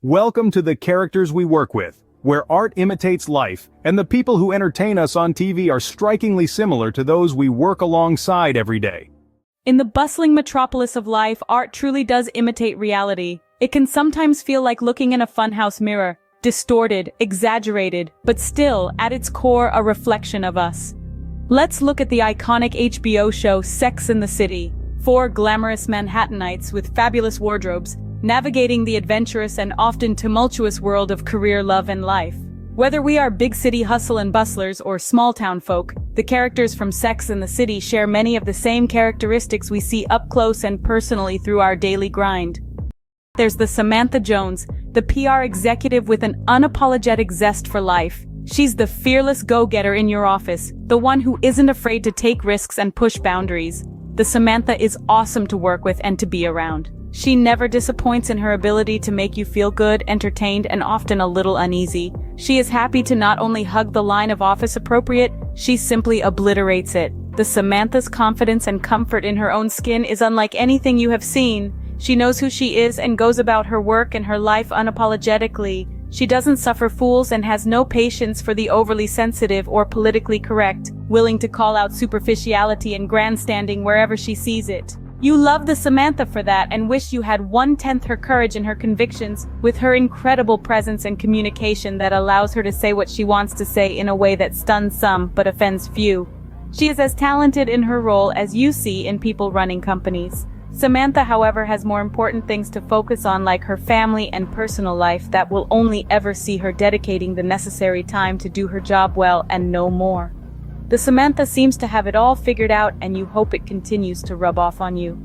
Welcome to the characters we work with, where art imitates life, and the people who entertain us on TV are strikingly similar to those we work alongside every day. In the bustling metropolis of life, art truly does imitate reality. It can sometimes feel like looking in a funhouse mirror, distorted, exaggerated, but still, at its core, a reflection of us. Let's look at the iconic HBO show Sex and the City. Four glamorous Manhattanites with fabulous wardrobes, navigating the adventurous and often tumultuous world of career, love, and life. Whether we are big city hustle and bustlers or small town folk, the characters from Sex and the City share many of the same characteristics we see up close and personally through our daily grind. There's the Samantha Jones, the PR executive with an unapologetic zest for life. She's the fearless go-getter in your office, the one who isn't afraid to take risks and push boundaries. The Samantha is awesome to work with and to be around. She never disappoints in her ability to make you feel good, entertained, and often a little uneasy. She is happy to not only hug the line of office appropriate, she simply obliterates it. The Samantha's confidence and comfort in her own skin is unlike anything you have seen. She knows who she is and goes about her work and her life unapologetically. She doesn't suffer fools and has no patience for the overly sensitive or politically correct, willing to call out superficiality and grandstanding wherever she sees it. You love the Samantha for that and wish you had 1/10 her courage and her convictions, with her incredible presence and communication that allows her to say what she wants to say in a way that stuns some but offends few. She is as talented in her role as you see in people running companies. Samantha, however, has more important things to focus on, like her family and personal life, that will only ever see her dedicating the necessary time to do her job well and no more. The Samantha seems to have it all figured out, and you hope it continues to rub off on you.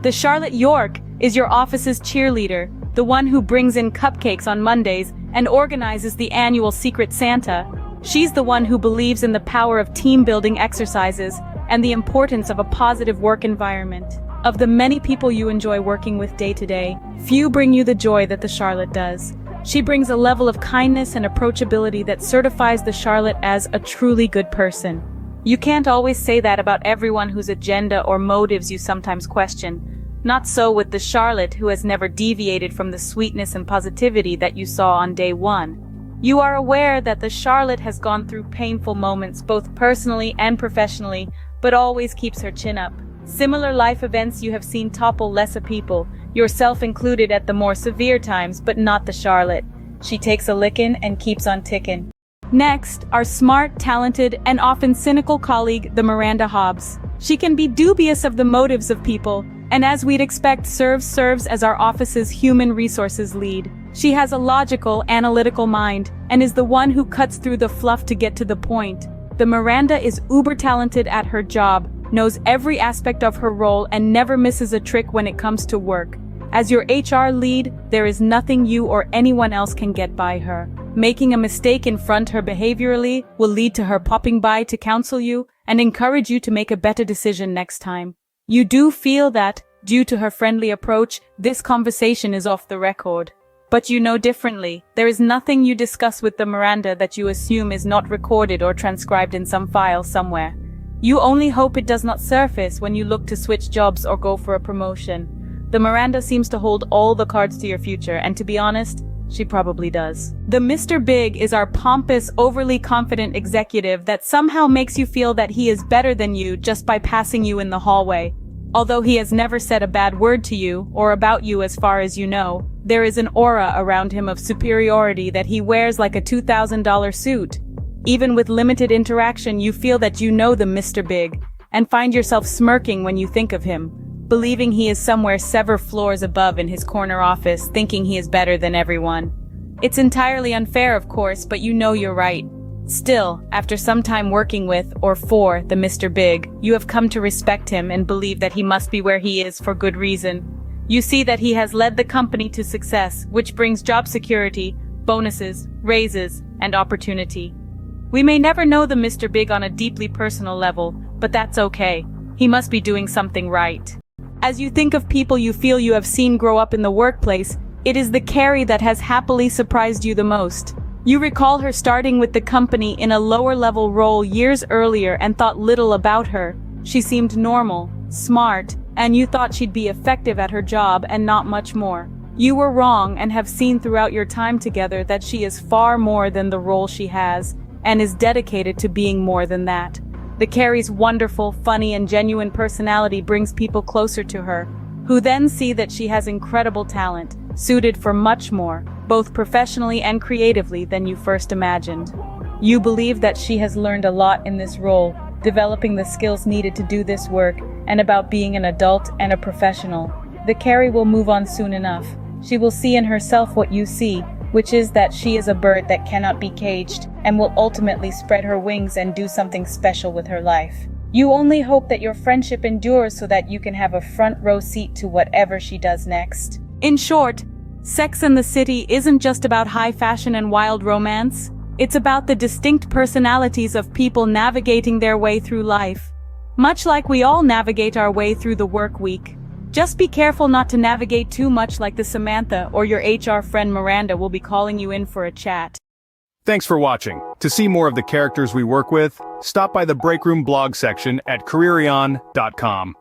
The Charlotte York is your office's cheerleader, the one who brings in cupcakes on Mondays and organizes the annual Secret Santa. She's the one who believes in the power of team-building exercises and the importance of a positive work environment. Of the many people you enjoy working with day to day, few bring you the joy that the Charlotte does. She brings a level of kindness and approachability that certifies the Charlotte as a truly good person. You can't always say that about everyone whose agenda or motives you sometimes question. Not so with the Charlotte, who has never deviated from the sweetness and positivity that you saw on day one. You are aware that the Charlotte has gone through painful moments both personally and professionally, but always keeps her chin up. Similar life events you have seen topple lesser people, yourself included at the more severe times, but not the Charlotte. She takes a lickin' and keeps on tickin'. Next, our smart, talented, and often cynical colleague, the Miranda Hobbs. She can be dubious of the motives of people, and as we'd expect, serves as our office's human resources lead. She has a logical, analytical mind, and is the one who cuts through the fluff to get to the point. The Miranda is uber talented at her job, knows every aspect of her role, and never misses a trick when it comes to work. As your HR lead, there is nothing you or anyone else can get by her. Making a mistake in front her behaviorally will lead to her popping by to counsel you and encourage you to make a better decision next time. You do feel that, due to her friendly approach, this conversation is off the record. But you know differently. There is nothing you discuss with the Miranda that you assume is not recorded or transcribed in some file somewhere. You only hope it does not surface when you look to switch jobs or go for a promotion. The Miranda seems to hold all the cards to your future, and to be honest, she probably does. The Mr. Big is our pompous, overly confident executive that somehow makes you feel that he is better than you just by passing you in the hallway. Although he has never said a bad word to you, or about you as far as you know, there is an aura around him of superiority that he wears like a $2,000 suit. Even with limited interaction, you feel that you know the Mr. Big, and find yourself smirking when you think of him, believing he is somewhere several floors above in his corner office, thinking he is better than everyone. It's entirely unfair, of course, but you know you're right. Still, after some time working with, or for, the Mr. Big, you have come to respect him and believe that he must be where he is for good reason. You see that he has led the company to success, which brings job security, bonuses, raises, and opportunity. We may never know the Mr. Big on a deeply personal level, but that's okay. He must be doing something right. As you think of people you feel you have seen grow up in the workplace, it is the Carrie that has happily surprised you the most. You recall her starting with the company in a lower-level role years earlier and thought little about her. She seemed normal, smart, and you thought she'd be effective at her job and not much more. You were wrong and have seen throughout your time together that she is far more than the role she has, and is dedicated to being more than that. The Carrie's wonderful, funny, and genuine personality brings people closer to her, who then see that she has incredible talent, suited for much more, both professionally and creatively, than you first imagined. You believe that she has learned a lot in this role, developing the skills needed to do this work, and about being an adult and a professional. The Carrie will move on soon enough. She will see in herself what you see, which is that she is a bird that cannot be caged, and will ultimately spread her wings and do something special with her life. You only hope that your friendship endures so that you can have a front row seat to whatever she does next. In short, Sex and the City isn't just about high fashion and wild romance. It's about the distinct personalities of people navigating their way through life. Much like we all navigate our way through the work week. Just be careful not to navigate too much like the Samantha, or your HR friend Miranda will be calling you in for a chat. Thanks for watching. To see more of the characters we work with, stop by the Break Room blog section at careerion.com.